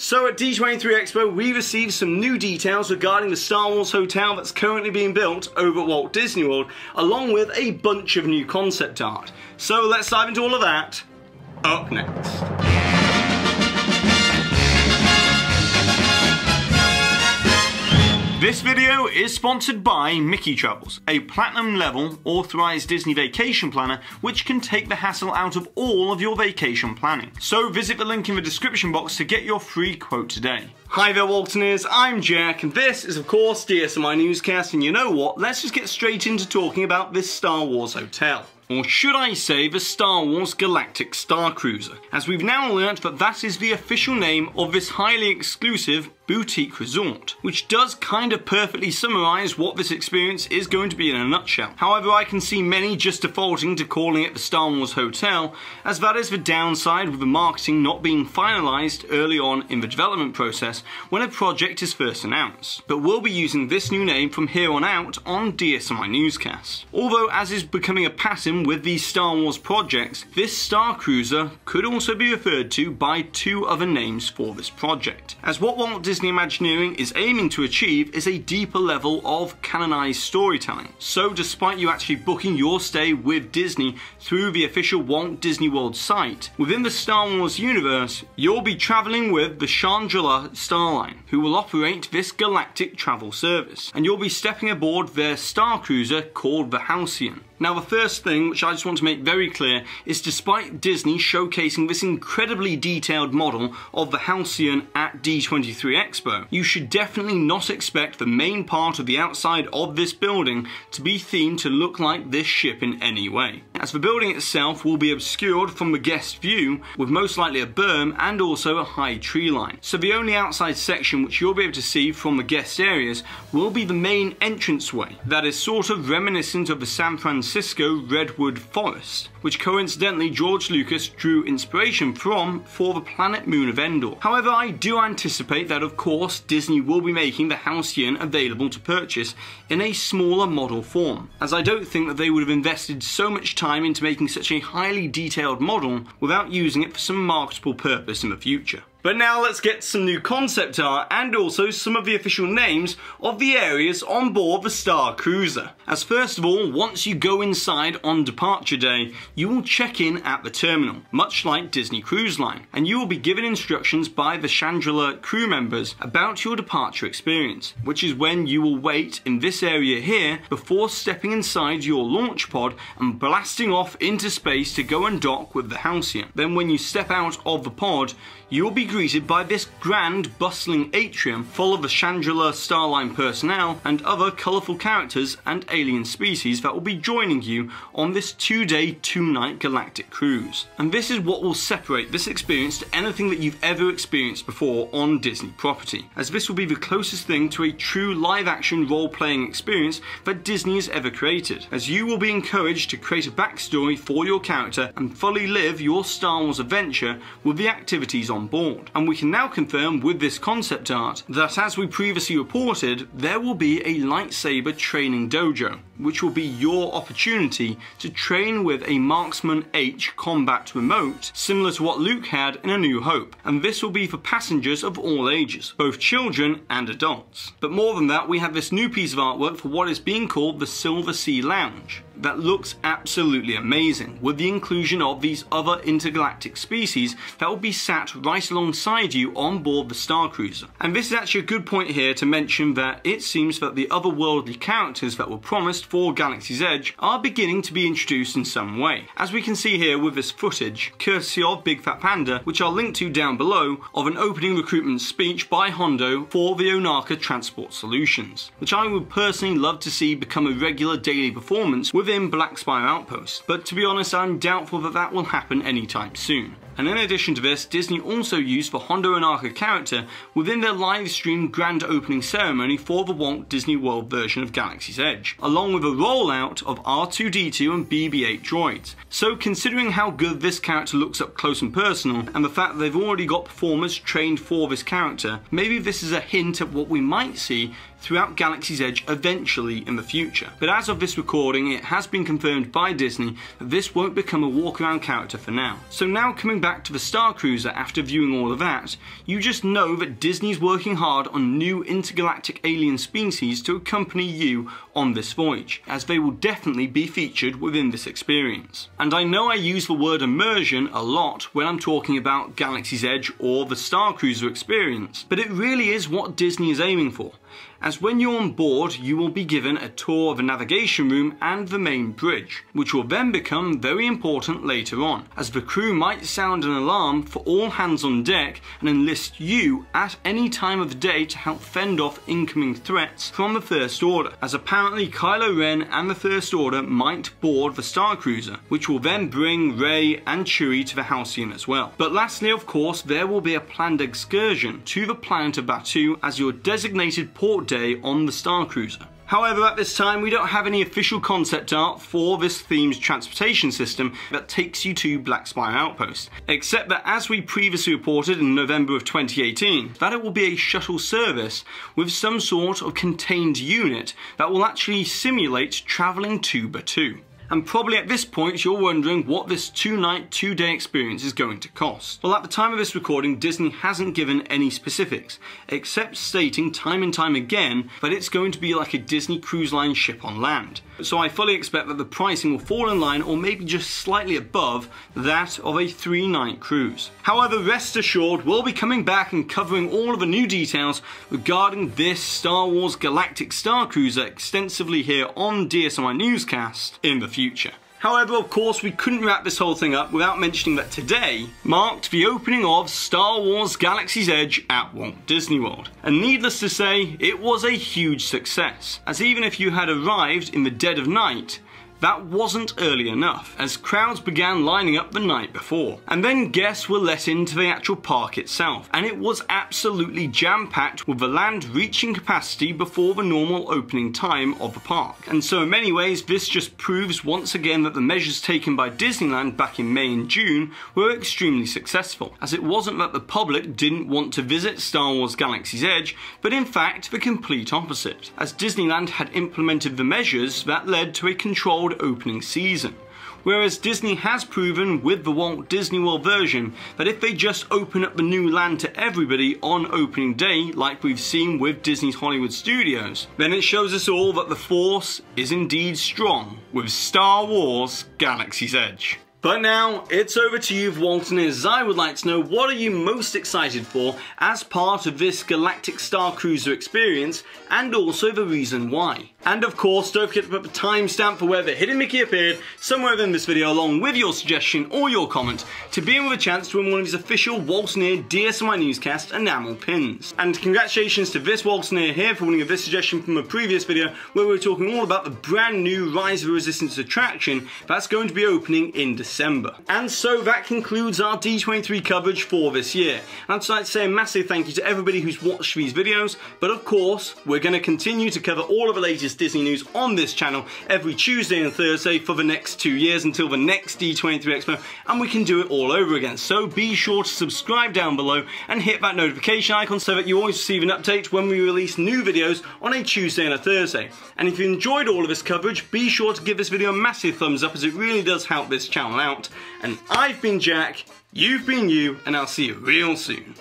So at D23 Expo, we received some new details regarding the Star Wars hotel that's currently being built over at Walt Disney World, along with a bunch of new concept art. So let's dive into all of that up next. This video is sponsored by Mickey Travels, a platinum level authorized Disney vacation planner which can take the hassle out of all of your vacation planning. So visit the link in the description box to get your free quote today. Hi there Waltoneers, I'm Jack and this is of course DSNY Newscast, and you know what, let's just get straight into talking about this Star Wars hotel. Or should I say the Star Wars Galactic Star Cruiser, as we've now learnt that that is the official name of this highly exclusive boutique resort, which does kind of perfectly summarise what this experience is going to be in a nutshell. However, I can see many just defaulting to calling it the Star Wars Hotel, as that is the downside with the marketing not being finalised early on in the development process when a project is first announced. But we'll be using this new name from here on out on DSNY Newscast. Although, as is becoming a pattern with these Star Wars projects, this Star Cruiser could also be referred to by two other names for this project, as what Walt Disney Imagineering is aiming to achieve is a deeper level of canonized storytelling. So despite you actually booking your stay with Disney through the official Walt Disney World site, within the Star Wars universe, you'll be traveling with the Shangri-La Starline, who will operate this galactic travel service, and you'll be stepping aboard their Star Cruiser called the Halcyon. Now the first thing which I just want to make very clear is, despite Disney showcasing this incredibly detailed model of the Halcyon at D23 Expo, you should definitely not expect the main part of the outside of this building to be themed to look like this ship in any way, as the building itself will be obscured from the guest view with most likely a berm and also a high tree line. So the only outside section which you'll be able to see from the guest areas will be the main entranceway that is sort of reminiscent of the San Francisco Redwood Forest, which coincidentally George Lucas drew inspiration from for the planet moon of Endor. However, I do anticipate that of course Disney will be making the Halcyon available to purchase in a smaller model form, as I don't think that they would have invested so much time into making such a highly detailed model without using it for some marketable purpose in the future. But now let's get some new concept art and also some of the official names of the areas on board the Star Cruiser. As first of all, once you go inside on departure day, you will check in at the terminal, much like Disney Cruise Line, and you will be given instructions by the Shangri-La crew members about your departure experience, which is when you will wait in this area here before stepping inside your launch pod and blasting off into space to go and dock with the Halcyon. Then when you step out of the pod, you will be greeted by this grand, bustling atrium full of the Shangri-La Starline personnel and other colourful characters and alien species that will be joining you on this 2-day, 2-night galactic cruise. And this is what will separate this experience to anything that you've ever experienced before on Disney property, as this will be the closest thing to a true live-action role-playing experience that Disney has ever created, as you will be encouraged to create a backstory for your character and fully live your Star Wars adventure with the activities on board. And we can now confirm with this concept art that, as we previously reported, there will be a lightsaber training dojo, which will be your opportunity to train with a Marksman H combat remote, similar to what Luke had in A New Hope, and this will be for passengers of all ages, both children and adults. But more than that, we have this new piece of artwork for what is being called the Silver Sea Lounge, that looks absolutely amazing, with the inclusion of these other intergalactic species that will be sat right alongside you on board the Star Cruiser. And this is actually a good point here to mention that it seems that the otherworldly characters that were promised for Galaxy's Edge are beginning to be introduced in some way, as we can see here with this footage, courtesy of Big Fat Panda, which I'll link to down below, of an opening recruitment speech by Hondo for the Onaka Transport Solutions, which I would personally love to see become a regular daily performance within Black Spire Outpost, but to be honest, I'm doubtful that that will happen anytime soon. And in addition to this, Disney also used the Hondo Onaka character within their live stream grand opening ceremony for the Walt Disney World version of Galaxy's Edge, along with a rollout of R2-D2 and BB-8 droids. So considering how good this character looks up close and personal, and the fact that they've already got performers trained for this character, maybe this is a hint at what we might see throughout Galaxy's Edge eventually in the future. But as of this recording, it has been confirmed by Disney that this won't become a walk-around character for now. So now coming back to the Star Cruiser after viewing all of that, you just know that Disney's working hard on new intergalactic alien species to accompany you on this voyage, as they will definitely be featured within this experience. And I know I use the word immersion a lot when I'm talking about Galaxy's Edge or the Star Cruiser experience, but it really is what Disney is aiming for, as when you're on board you will be given a tour of the navigation room and the main bridge, which will then become very important later on, as the crew might sound an alarm for all hands on deck and enlist you at any time of the day to help fend off incoming threats from the First Order, as apparently Kylo Ren and the First Order might board the Star Cruiser, which will then bring Rey and Chewie to the Halcyon as well. But lastly, of course, there will be a planned excursion to the planet of Batuu as your designated port day on the Star Cruiser. However, at this time we don't have any official concept art for this themed transportation system that takes you to Black Spire Outpost, except that as we previously reported in November of 2018, that it will be a shuttle service with some sort of contained unit that will actually simulate travelling to Batuu. And probably at this point you're wondering what this 2-night, 2-day experience is going to cost. Well, at the time of this recording, Disney hasn't given any specifics, except stating time and time again that it's going to be like a Disney Cruise Line ship on land. So I fully expect that the pricing will fall in line or maybe just slightly above that of a 3-night cruise. However, rest assured, we'll be coming back and covering all of the new details regarding this Star Wars Galactic Star Cruiser extensively here on DSNY Newscast in the future. However, of course, we couldn't wrap this whole thing up without mentioning that today marked the opening of Star Wars Galaxy's Edge at Walt Disney World. And needless to say, it was a huge success, as even if you had arrived in the dead of night, that wasn't early enough, as crowds began lining up the night before. And then guests were let into the actual park itself, and it was absolutely jam-packed, with the land reaching capacity before the normal opening time of the park. And so in many ways this just proves once again that the measures taken by Disneyland back in May and June were extremely successful, as it wasn't that the public didn't want to visit Star Wars Galaxy's Edge, but in fact the complete opposite, as Disneyland had implemented the measures that led to a controlled opening season. Whereas Disney has proven with the Walt Disney World version that if they just open up the new land to everybody on opening day, like we've seen with Disney's Hollywood Studios, then it shows us all that the Force is indeed strong with Star Wars Galaxy's Edge. But now, it's over to you, Walterners. I would like to know, what are you most excited for as part of this Galactic Star Cruiser experience, and also the reason why? And of course, don't forget to put the timestamp for where the hidden Mickey appeared somewhere within this video, along with your suggestion or your comment, to be in with a chance to win one of these official Walterners DSNY Newscast enamel pins. And congratulations to this Walterners here for winning this suggestion from a previous video where we were talking all about the brand new Rise of the Resistance attraction that's going to be opening in December. And so that concludes our D23 coverage for this year. And I'd just like to say a massive thank you to everybody who's watched these videos, but of course, we're going to continue to cover all of the latest Disney news on this channel every Tuesday and Thursday for the next 2 years until the next D23 Expo, and we can do it all over again. So be sure to subscribe down below and hit that notification icon so that you always receive an update when we release new videos on a Tuesday and a Thursday. And if you enjoyed all of this coverage, be sure to give this video a massive thumbs up, as it really does help this channel out. And I've been Jack, you've been you, and I'll see you real soon.